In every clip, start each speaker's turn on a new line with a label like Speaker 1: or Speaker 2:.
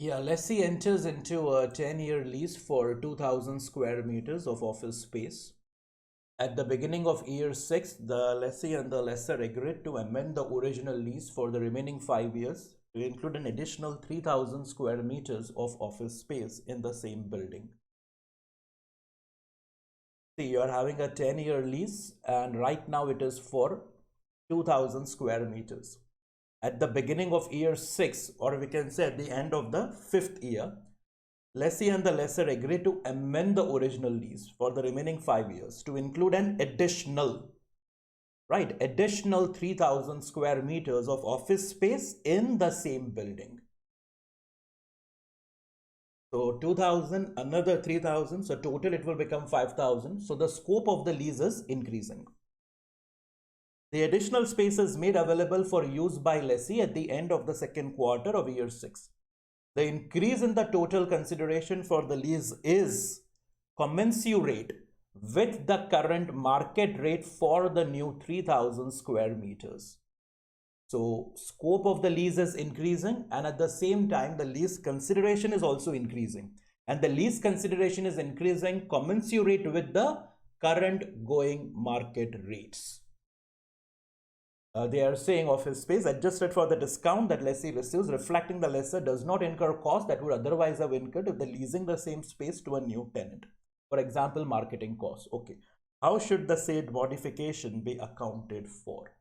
Speaker 1: Yeah, lessee enters into a 10-year lease for 2,000 square meters of office space. At the beginning of year 6, the lessee and the lessor agreed to amend the original lease for the remaining 5 years to include an additional 3,000 square meters of office space in the same building. See, you are having a 10-year lease and right now it is for 2,000 square meters. At the beginning of year 6, or we can say at the end of the 5th year, lessee and the lessor agree to amend the original lease for the remaining 5 years to include an additional 3,000 square meters of office space in the same building. So 2,000, another 3,000, so total it will become 5,000. So the scope of the lease is increasing. The additional space is made available for use by lessee at the end of the second quarter of year 6. The increase in the total consideration for the lease is commensurate with the current market rate for the new 3,000 square meters. So scope of the lease is increasing, and at the same time the lease consideration is also increasing, and the lease consideration is increasing commensurate with the current going market rates. They are saying office space adjusted for the discount that lessee receives, reflecting the lessor does not incur costs that would otherwise have incurred if they're leasing the same space to a new tenant. For example, marketing costs. Okay, how should the said modification be accounted for?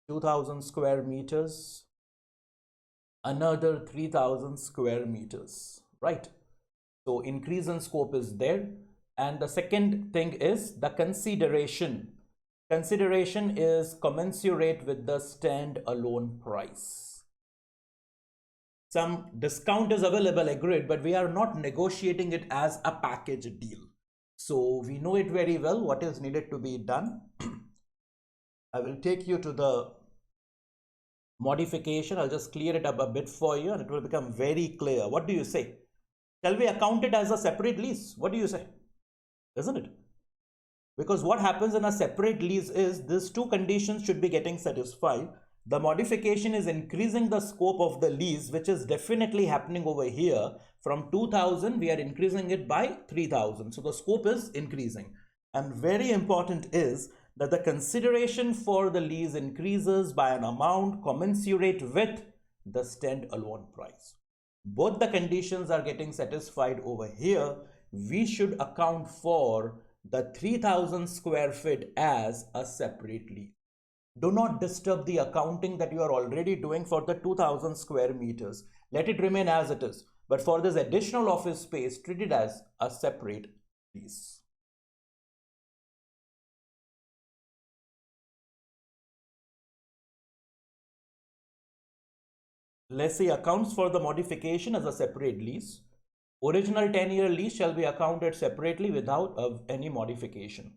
Speaker 1: 2,000 square meters, another 3,000 square meters, right? So increase in scope is there. And the second thing is the consideration. Consideration is commensurate with the stand-alone price. Some discount is available, agreed, but we are not negotiating it as a package deal. So we know it very well what is needed to be done. I will take you to the modification. I'll just clear it up a bit for you and it will become very clear. What do you say? Shall we account it as a separate lease? What do you say? Isn't it? Because what happens in a separate lease is these two conditions should be getting satisfied. The modification is increasing the scope of the lease, which is definitely happening over here. From 2,000, we are increasing it by 3,000. So the scope is increasing. And very important is that the consideration for the lease increases by an amount commensurate with the stand-alone price. Both the conditions are getting satisfied over here. We should account for the 3,000 square feet as a separate lease. Do not disturb the accounting that you are already doing for the 2,000 square meters. Let it remain as it is. But for this additional office space, treat it as a separate lease. Lessee accounts for the modification as a separate lease. Original 10-year lease shall be accounted separately without any modification.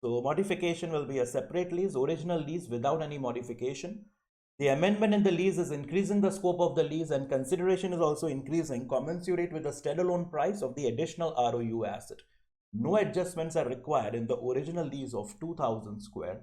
Speaker 1: So modification will be a separate lease, original lease without any modification. The amendment in the lease is increasing the scope of the lease and consideration is also increasing commensurate with the standalone price of the additional ROU asset. No adjustments are required in the original lease of 2,000 square